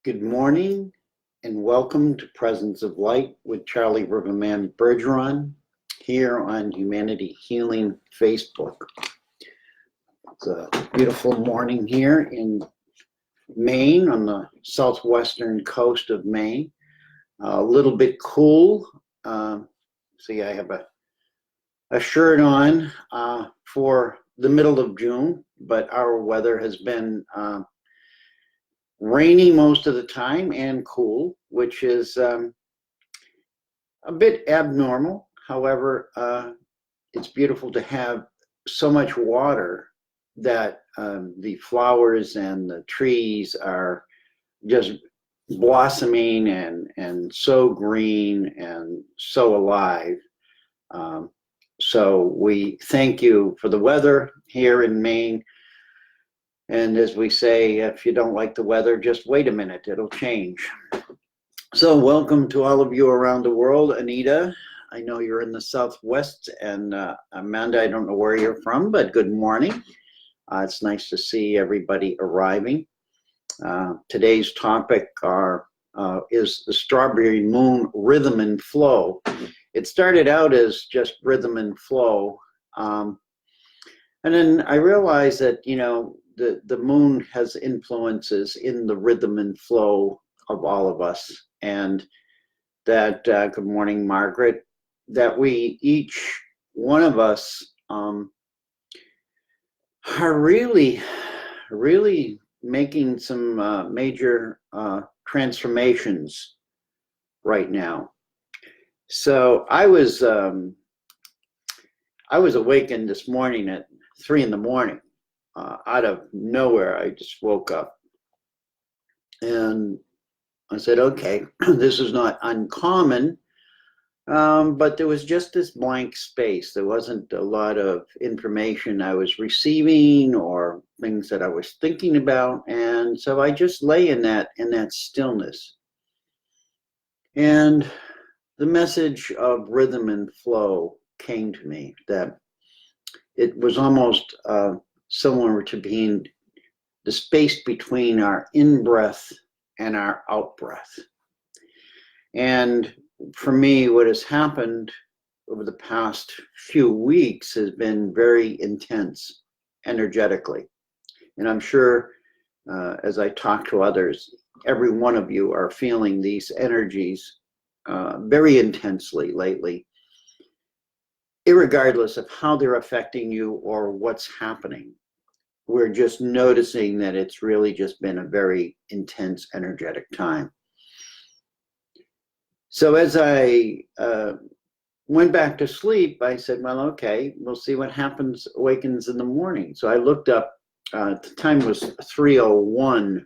Good morning and welcome to Presence of Light with charlierivermanbergeron here on Humanity Healing Facebook. It's a beautiful morning here in Maine, on the southwestern coast of Maine. A little bit cool. See, I have a shirt on for the middle of June, but our weather has been rainy most of the time and cool, which is a bit abnormal. However, it's beautiful to have so much water that the flowers and the trees are just blossoming and so green and so alive. So we thank you for the weather here in Maine. And as we say, if you don't like the weather, just wait a minute, it'll change. So welcome to all of you around the world. Anita, I know you're in the Southwest, and Amanda, I don't know where you're from, but good morning. It's nice to see everybody arriving. Today's topic is the strawberry moon rhythm and flow. It started out as just rhythm and flow. And then I realized that, you know, the moon has influences in the rhythm and flow of all of us, and that, good morning, Margaret, that we, each one of us, are really making some major transformations right now. So I was awakened this morning at 3 in the morning. Out of nowhere, I just woke up and I said, okay, this is not uncommon, but there was just this blank space. There wasn't a lot of information I was receiving or things that I was thinking about. And so I just lay in that stillness. And the message of rhythm and flow came to me, that it was almost similar to being the space between our in-breath and our out-breath. And for me, what has happened over the past few weeks has been very intense energetically. And I'm sure as I talk to others, every one of you are feeling these energies very intensely lately, irregardless of how they're affecting you or what's happening. We're just noticing that it's really just been a very intense, energetic time. So as I went back to sleep, I said, well, okay, we'll see what awakens in the morning. So I looked up, the time was 3:01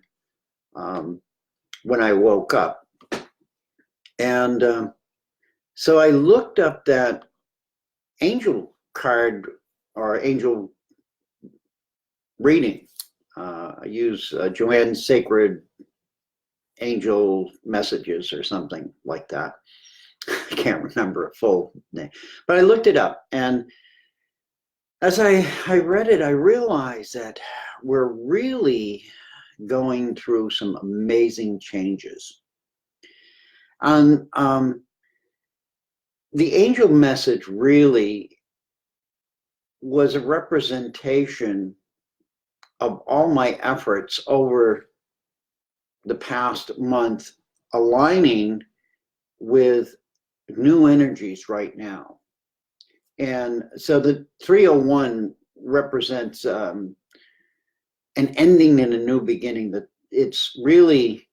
when I woke up. And so I looked up that angel card or angel reading. I use Joanne's Sacred Angel Messages or something like that. I can't remember a full name, but I looked it up, and as I read it, I realized that we're really going through some amazing changes. And the angel message really was a representation of all my efforts over the past month aligning with new energies right now. And so the 3:01 represents an ending and a new beginning, that it's really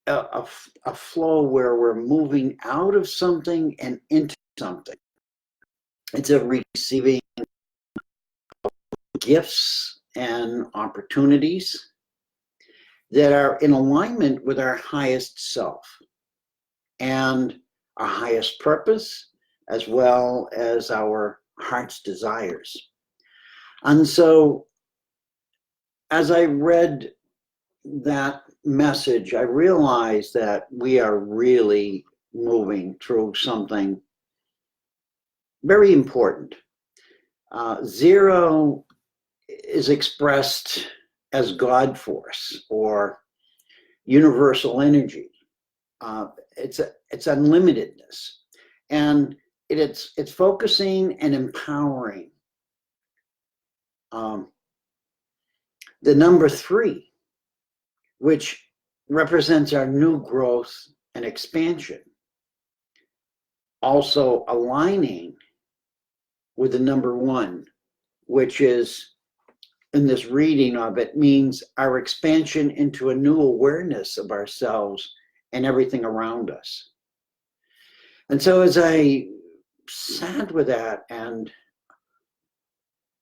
a flow where we're moving out of something and into something. It's a receiving gifts and opportunities that are in alignment with our highest self and our highest purpose, as well as our heart's desires. And so as I read that message, I realized that we are really moving through something very important. Zero is expressed as God force, or universal energy. It's unlimitedness, and it's focusing and empowering. The number 3, which represents our new growth and expansion, also aligning with the number 1, which is, in this reading of it, means our expansion into a new awareness of ourselves and everything around us. And so as I sat with that and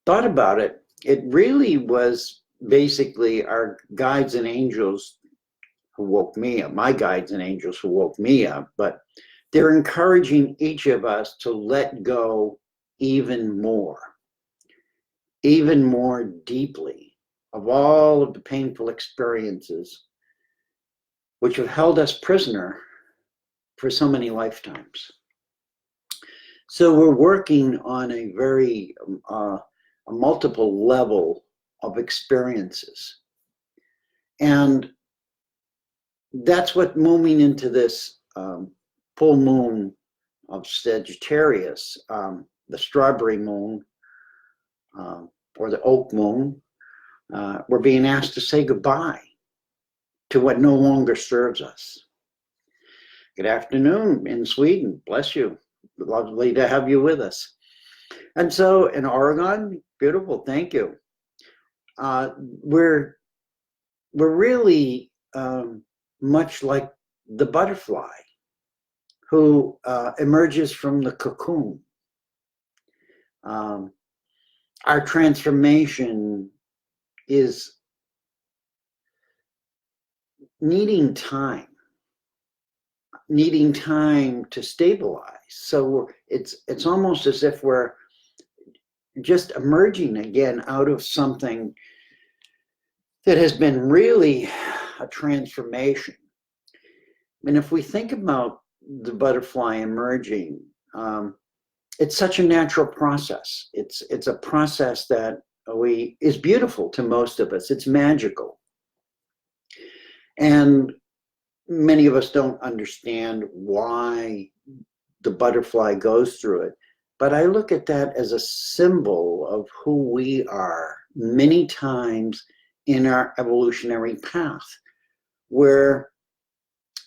thought about it, it really was basically our guides and angels who woke me up, my guides and angels who woke me up, but they're encouraging each of us to let go even more deeply of all of the painful experiences which have held us prisoner for so many lifetimes. So we're working on a very a multiple level of experiences. And that's what moving into this full moon of Sagittarius, the strawberry moon, or the oak moon, we're being asked to say goodbye to what no longer serves us. Good afternoon in Sweden. Bless you. Lovely to have you with us. And so in Oregon, beautiful. Thank you. We're really much like the butterfly who emerges from the cocoon. Our transformation is needing time to stabilize. So it's almost as if we're just emerging again out of something that has been really a transformation. And if we think about the butterfly emerging, it's such a natural process. It's a process that is beautiful to most of us. It's magical. And many of us don't understand why the butterfly goes through it. But I look at that as a symbol of who we are many times in our evolutionary path, where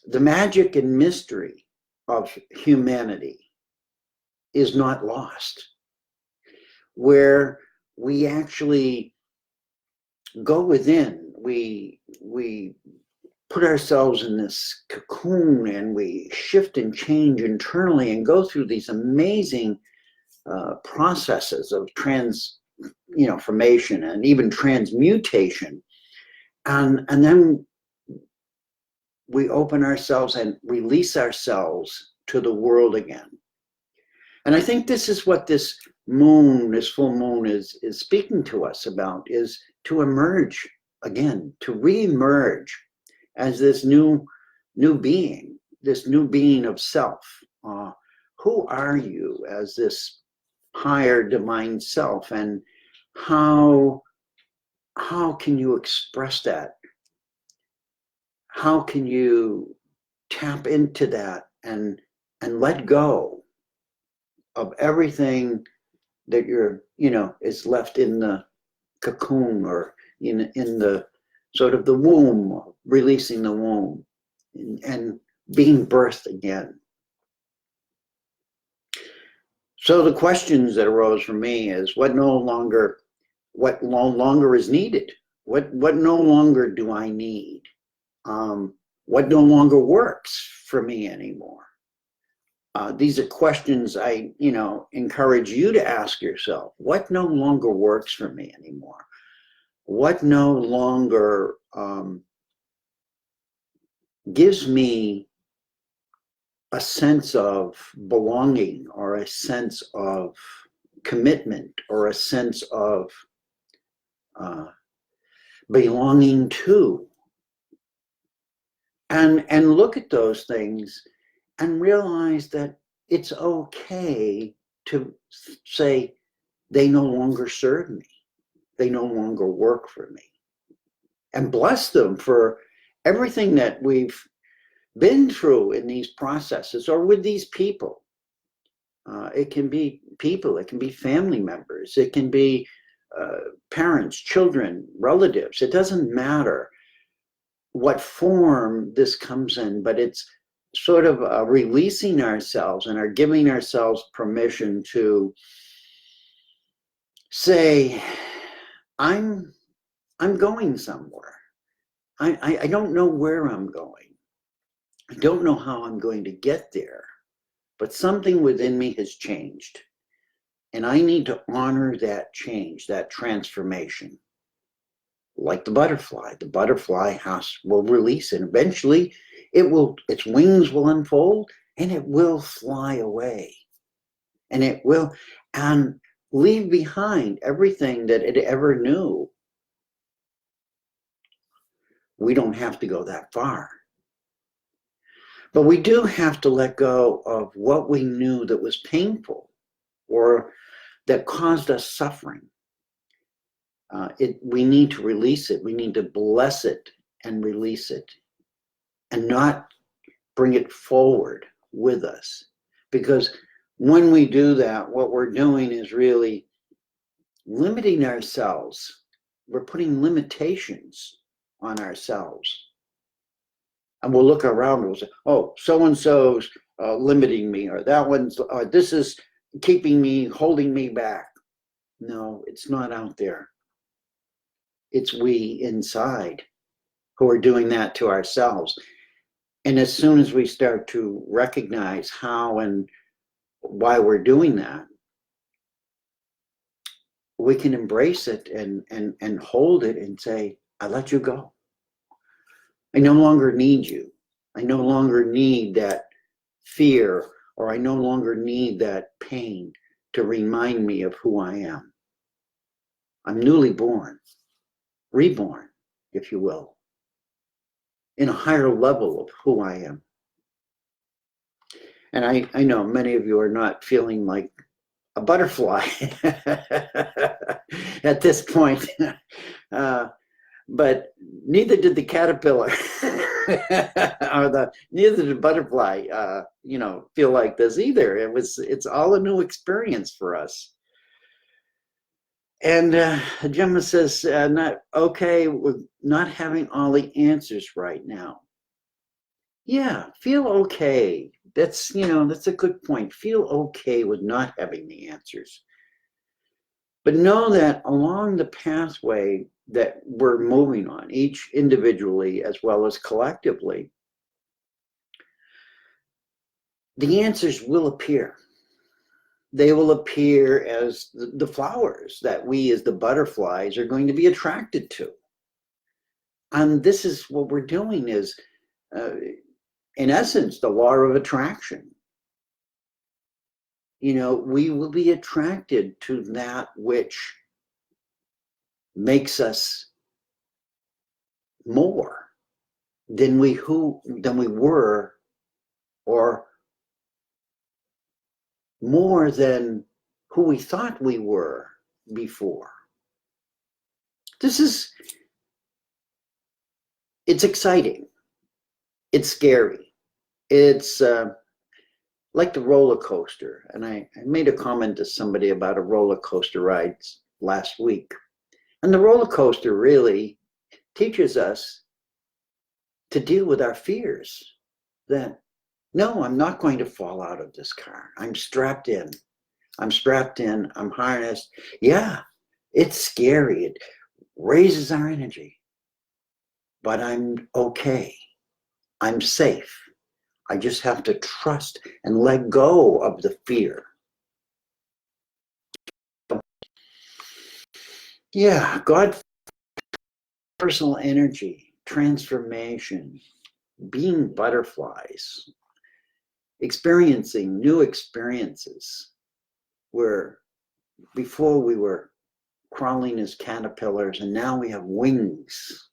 the magic and mystery of humanity is not lost, where we actually go within, we put ourselves in this cocoon and we shift and change internally and go through these amazing processes of formation and even transmutation, and then we open ourselves and release ourselves to the world again. And I think this is what this moon, this full moon is speaking to us about, is to emerge again, to re-emerge as this new being of self. Who are you as this higher divine self, and how can you express that? How can you tap into that and let go of everything that is left in the cocoon, or in the sort of the womb, releasing the womb and being birthed again. So the questions that arose for me is what no longer is needed? What no longer do I need? What no longer works for me anymore? These are questions I, encourage you to ask yourself. What no longer works for me anymore? What no longer gives me a sense of belonging, or a sense of commitment, or a sense of belonging to? And look at those things and realize that it's okay to say they no longer serve me. They no longer work for me. And bless them for everything that we've been through in these processes or with these people. It can be people, it can be family members, it can be parents, children, relatives. It doesn't matter what form this comes in, but it's sort of releasing ourselves and are giving ourselves permission to say, I'm going somewhere. I don't know where I'm going. I don't know how I'm going to get there, but something within me has changed. And I need to honor that change, that transformation. Like the butterfly will release, and eventually its wings will unfold and it will fly away. And it will leave behind everything that it ever knew. We don't have to go that far. But we do have to let go of what we knew that was painful or that caused us suffering. We need to release it. We need to bless it and release it and not bring it forward with us. Because when we do that, what we're doing is really limiting ourselves. We're putting limitations on ourselves. And we'll look around and we'll say, oh, so-and-so's limiting me, or that one's, this is keeping me, holding me back. No, it's not out there. It's we inside who are doing that to ourselves. And as soon as we start to recognize how and why we're doing that, we can embrace it and hold it and say, I let you go. I no longer need you. I no longer need that fear, or I no longer need that pain to remind me of who I am. I'm newly born, reborn, if you will, in a higher level of who I am. And I know many of you are not feeling like a butterfly at this point. But neither did the caterpillar or neither did the butterfly, feel like this either. It's all a new experience for us. And Gemma says, not okay with not having all the answers right now. Yeah, feel okay. That's a good point. Feel okay with not having the answers. But know that along the pathway that we're moving on, each individually as well as collectively, the answers will appear. They will appear as the flowers that we as the butterflies are going to be attracted to. And this is what we're doing is, in essence, the law of attraction. We will be attracted to that which makes us more than we were, or more than who we thought we were before. It's exciting. It's scary. It's like the roller coaster. And I made a comment to somebody about a roller coaster ride last week. And the roller coaster really teaches us to deal with our fears. That, no, I'm not going to fall out of this car. I'm strapped in. I'm harnessed. Yeah, it's scary. It raises our energy. But I'm okay. I'm safe. I just have to trust and let go of the fear. Yeah, God, personal energy, transformation, being butterflies, experiencing new experiences where before we were crawling as caterpillars and now we have wings,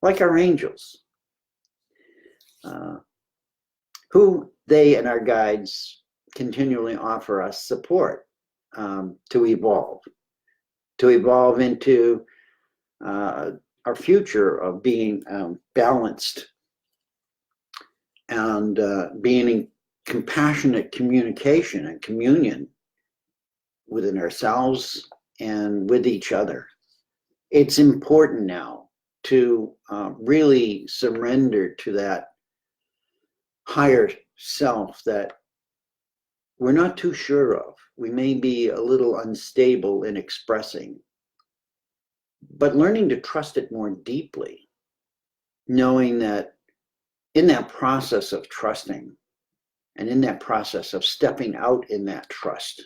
like our angels, who they and our guides continually offer us support to evolve into a our future of being balanced and being in compassionate communication and communion within ourselves and with each other. It's important now to really surrender to that higher self that we're not too sure of. We may be a little unstable in expressing, but learning to trust it more deeply, knowing that in that process of trusting and in that process of stepping out in that trust,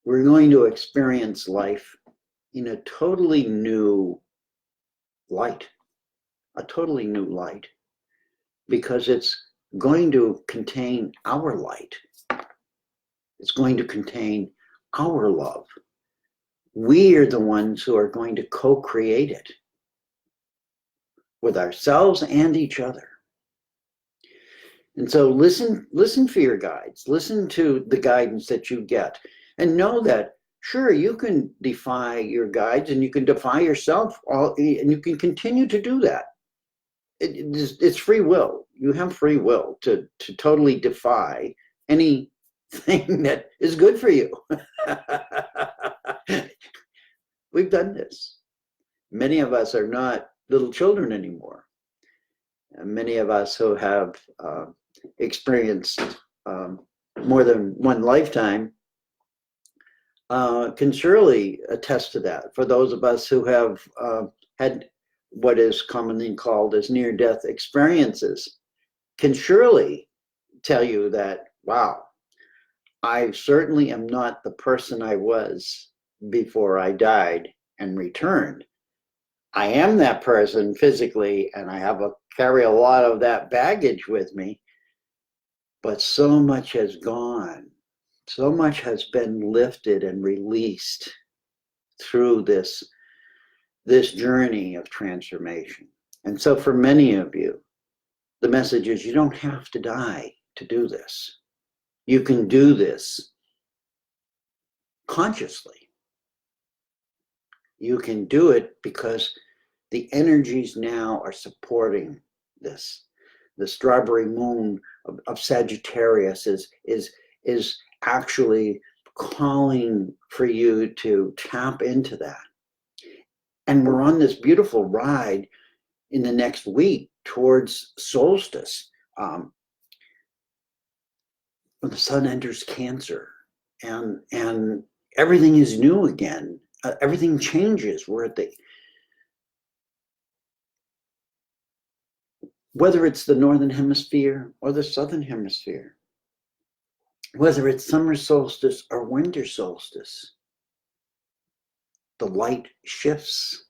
we're going to experience life in a totally new light, because it's going to contain our light. It's going to contain our love. We are the ones who are going to co-create it with ourselves and each other. And so listen for your guides. Listen to the guidance that you get, and know that sure, you can defy your guides and you can defy yourself, and you can continue to do that. It's free will. You have free will to totally defy anything that is good for you. We've done this. Many of us are not little children anymore. And many of us who have experienced more than one lifetime can surely attest to that. For those of us who have had what is commonly called as near-death experiences, can surely tell you that, wow, I certainly am not the person I was before I died and returned. I am that person physically, and I carry a lot of that baggage with me, but so much has gone. So much has been lifted and released through this journey of transformation. And so for many of you, the message is you don't have to die to do this. You can do this consciously. You can do it because the energies now are supporting this. The strawberry moon of Sagittarius is actually calling for you to tap into that. And we're on this beautiful ride in the next week towards solstice, when the sun enters Cancer, and everything is new again. Everything changes. We're at whether it's the northern hemisphere or the southern hemisphere, whether it's summer solstice or winter solstice, the light shifts.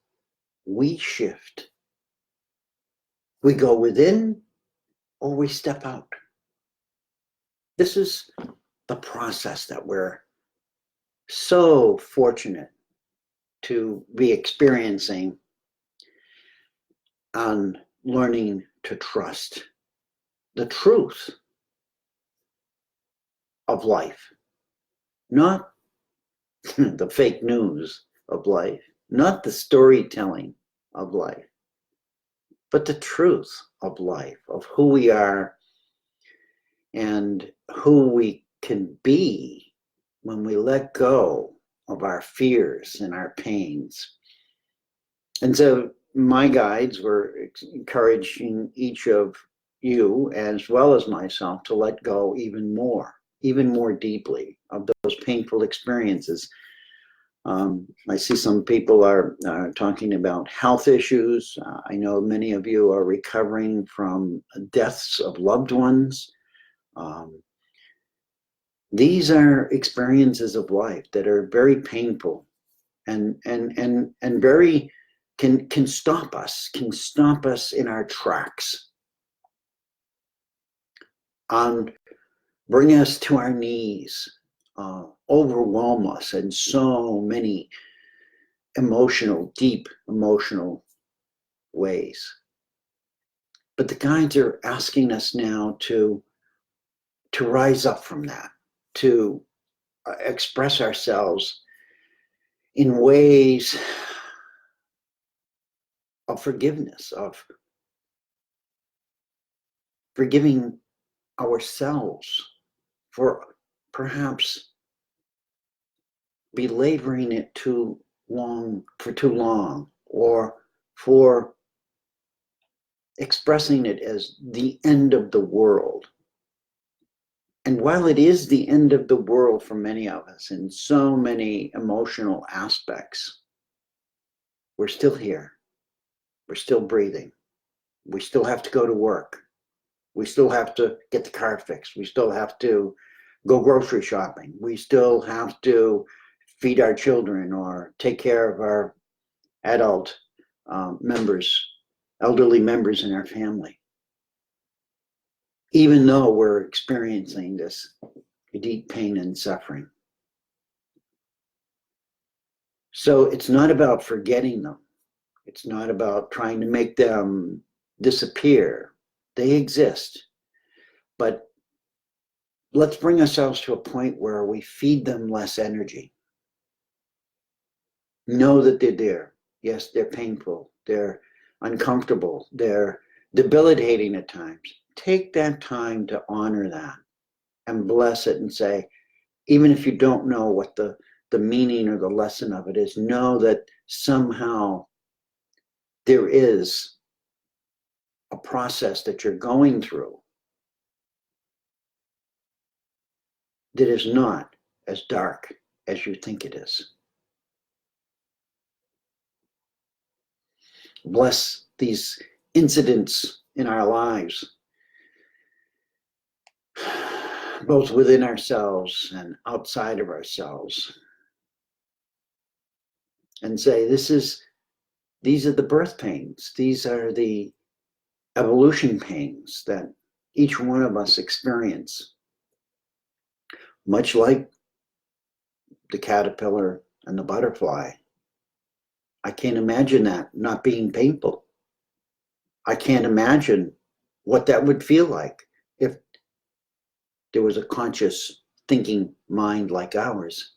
We shift. We go within or we step out. This is the process that we're so fortunate to be experiencing and learning to trust the truth of life, not the fake news of life, not the storytelling of life, but the truth of life, of who we are and who we can be when we let go of our fears and our pains. And so my guides were encouraging each of you, as well as myself, to let go even more deeply of those painful experiences. I see some people are talking about health issues. I know many of you are recovering from deaths of loved ones. These are experiences of life that are very painful and very can stop us in our tracks, and bring us to our knees, overwhelm us in so many deep emotional ways. But the guides are asking us now to rise up from that, to express ourselves in ways of forgiveness, of forgiving ourselves for perhaps belaboring it for too long, or for expressing it as the end of the world. And while it is the end of the world for many of us in so many emotional aspects, we're still here. We're still breathing. We still have to go to work. We still have to get the car fixed. We still have to go grocery shopping. We still have to feed our children or take care of our adult elderly members in our family. Even though we're experiencing this deep pain and suffering. So it's not about forgetting them. It's not about trying to make them disappear. They exist. But let's bring ourselves to a point where we feed them less energy. Know that they're there. Yes, they're painful. They're uncomfortable. They're debilitating at times. Take that time to honor that and bless it and say, even if you don't know what the meaning or the lesson of it is, know that somehow there is a process that you're going through that is not as dark as you think it is. Bless these incidents in our lives, both within ourselves and outside of ourselves, and say, these are the birth pains. These are the evolution pains that each one of us experience. Much like the caterpillar and the butterfly. I can't imagine that not being painful. I can't imagine what that would feel like if there was a conscious thinking mind like ours.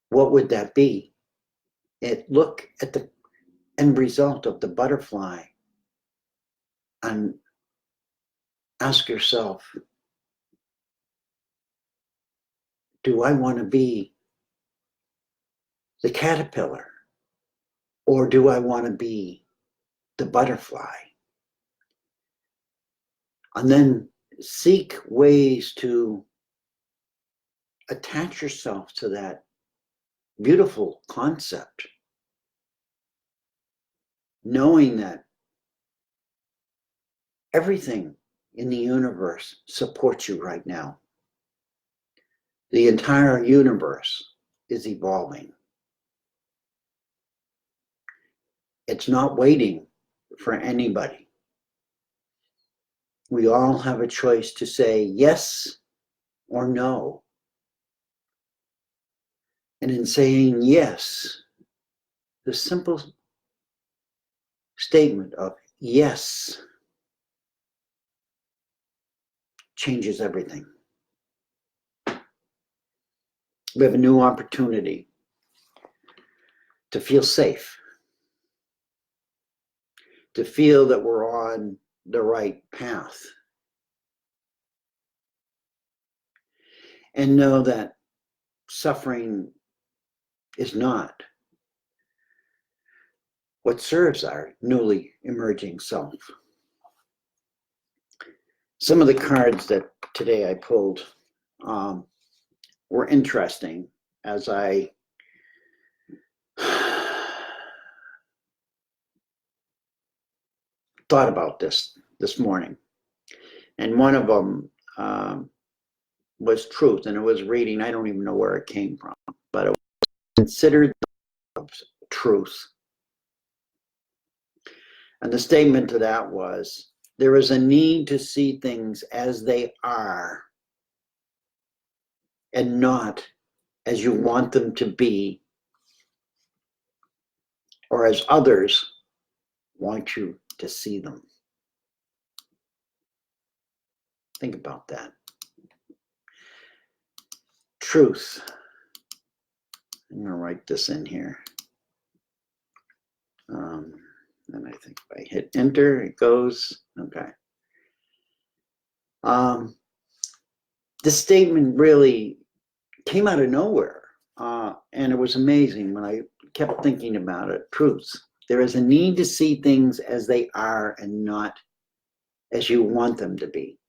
What would that be? Look at the end result of the butterfly and ask yourself, do I want to be the caterpillar, or do I want to be the butterfly? And then seek ways to attach yourself to that beautiful concept, knowing that everything in the universe supports you right now. The entire universe is evolving. It's not waiting for anybody. We all have a choice to say yes or no. And in saying yes, the simple statement of yes changes everything. We have a new opportunity to feel safe, to feel that we're on the right path, and know that suffering is not what serves our newly emerging self. Some of the cards that today I pulled were interesting as I thought about this morning. And one of them was truth, and it was reading, I don't even know where it came from, but it was considered truth. And the statement to that was, there is a need to see things as they are and not as you want them to be or as others want you to see them. Think about that. Truth. I'm going to write this in here. And I think if I hit enter, it goes. Okay. This statement really came out of nowhere. And it was amazing when I kept thinking about it. Truths. There is a need to see things as they are and not as you want them to be.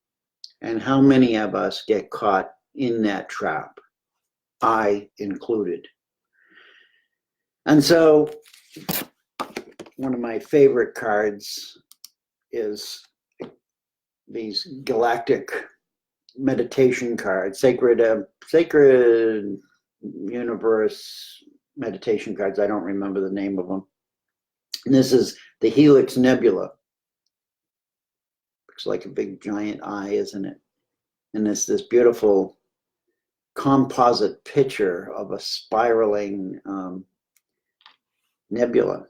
And how many of us get caught in that trap? I included. And so one of my favorite cards is these galactic meditation cards, sacred universe meditation cards. I don't remember the name of them. And this is the Helix Nebula. Looks like a big giant eye, isn't it? And it's this beautiful composite picture of a spiraling nebula.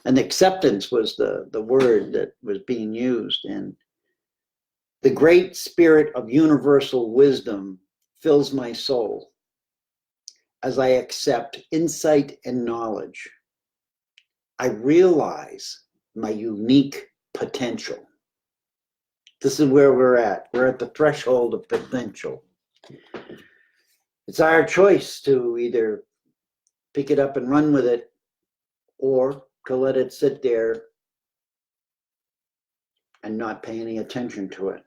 And acceptance was the word that was being used. And the great spirit of universal wisdom fills my soul as I accept insight and knowledge. I realize my unique potential. This is where we're at. We're at the threshold of potential. It's our choice to either pick it up and run with it or to let it sit there and not pay any attention to it.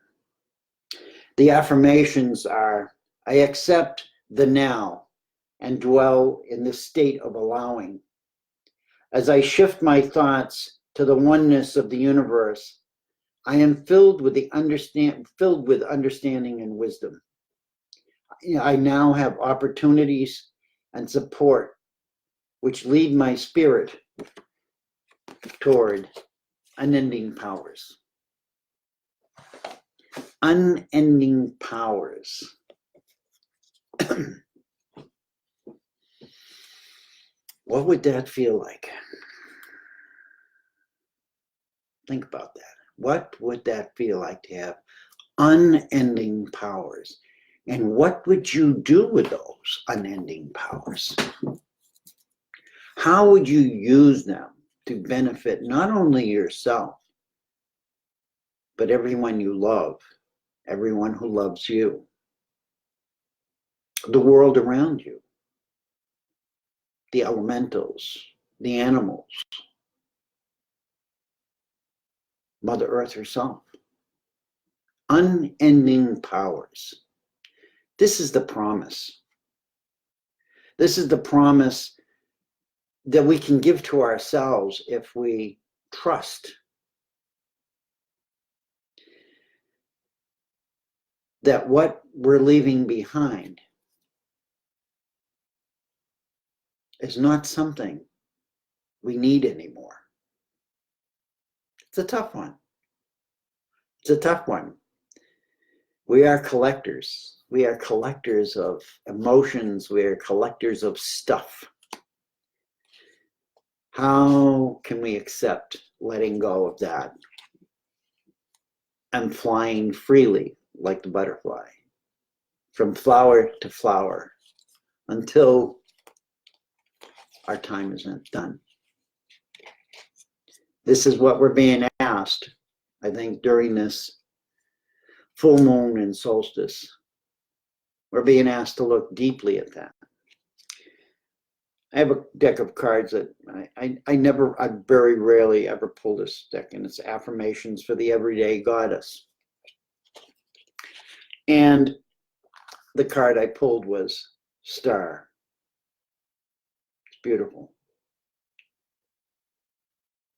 The affirmations are, I accept the now and dwell in the state of allowing. As I shift my thoughts to the oneness of the universe, I am filled with understanding and wisdom. I now have opportunities and support which lead my spirit toward unending powers. Unending powers. What would that feel like? Think about that. What would that feel like to have unending powers? And what would you do with those unending powers? How would you use them to benefit not only yourself, but everyone you love, everyone who loves you, the world around you, the elementals, the animals, Mother Earth herself? Unending powers. This is the promise. This is the promise that we can give to ourselves if we trust that what we're leaving behind is not something we need anymore. It's a tough one. It's a tough one. We are collectors. We are collectors of emotions. We are collectors of stuff. How can we accept letting go of that and flying freely like the butterfly from flower to flower until our time isn't done? This is what we're being asked, I think, during this full moon and solstice. We're being asked to look deeply at that. I have a deck of cards that I very rarely ever pull this deck, and it's affirmations for the everyday goddess. And the card I pulled was Star. It's beautiful.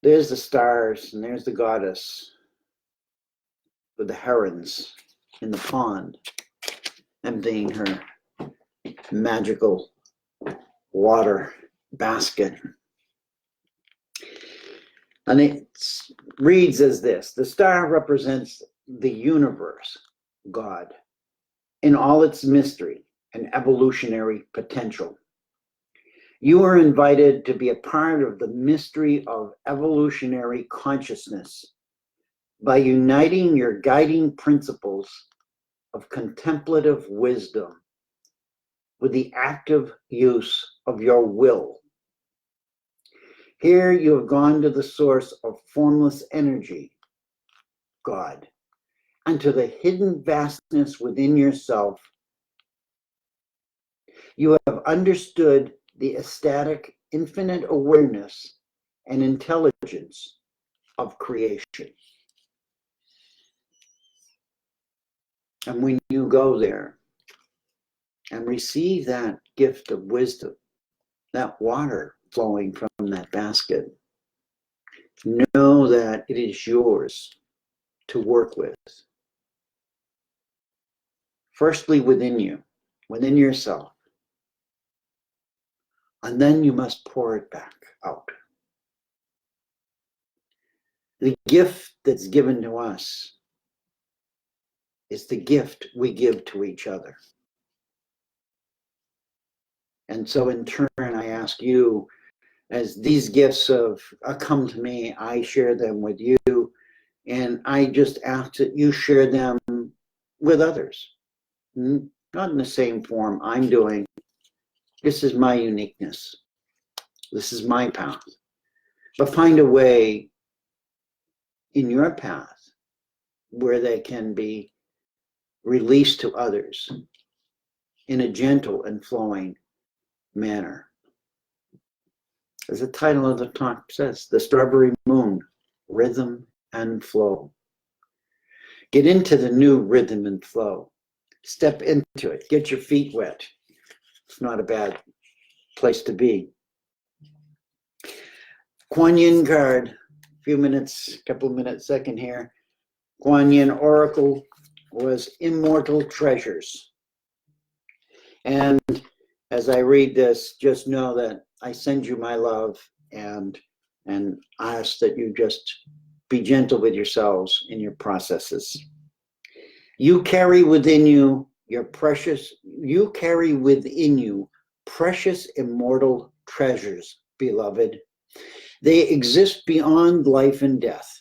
There's the stars, and there's the goddess with the herons in the pond, emptying her magical water basket. And it reads as this: the star represents the universe, God, in all its mystery and evolutionary potential. You are invited to be a part of the mystery of evolutionary consciousness by uniting your guiding principles of contemplative wisdom with the active use of your will. Here you have gone to the source of formless energy, God, and to the hidden vastness within yourself. You have understood the ecstatic, infinite awareness and intelligence of creation. And when you go there and receive that gift of wisdom, that water flowing from that basket, know that it is yours to work with. Firstly, within you, within yourself. And then you must pour it back out. The gift that's given to us is the gift we give to each other. And so in turn, I ask you, as these gifts have come to me, I share them with you, and I just ask that you share them with others. Not in the same form I'm doing. This is my uniqueness. This is my path. But find a way in your path where they can be released to others in a gentle and flowing manner. As the title of the talk says, the Strawberry Moon, Rhythm and Flow. Get into the new rhythm and flow. Step into it. Get your feet wet. It's not a bad place to be. Kuan Yin card, couple of minutes, second here. Kuan Yin Oracle was immortal treasures. And as I read this, just know that I send you my love and ask that you just be gentle with yourselves in your processes. You carry within you precious immortal treasures, beloved. They exist beyond life and death,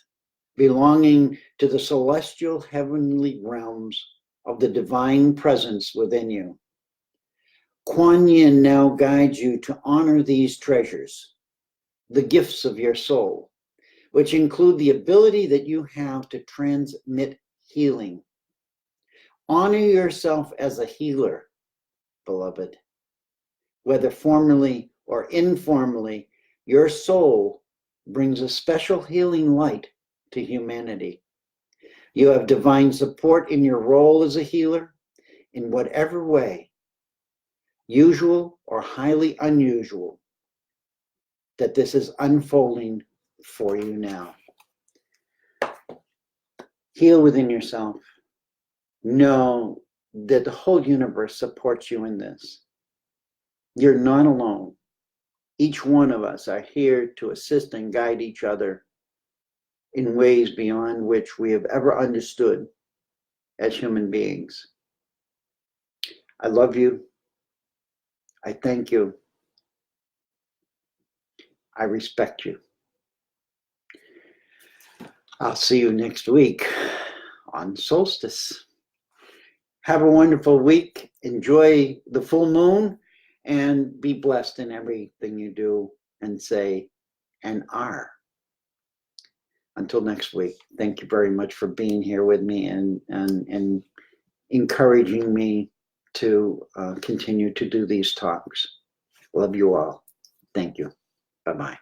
belonging to the celestial heavenly realms of the divine presence within you. Kuan Yin now guides you to honor these treasures, the gifts of your soul, which include the ability that you have to transmit healing. Honor yourself as a healer, beloved. Whether formally or informally, your soul brings a special healing light to humanity. You have divine support in your role as a healer in whatever way, usual or highly unusual, that this is unfolding for you now. Heal within yourself. Know that the whole universe supports you in this. You're not alone. Each one of us are here to assist and guide each other in ways beyond which we have ever understood as human beings. I love you. I thank you. I respect you. I'll see you next week on solstice. Have a wonderful week. Enjoy the full moon and be blessed in everything you do and say and are. Until next week, thank you very much for being here with me and encouraging me to continue to do these talks. Love you all. Thank you. Bye-bye.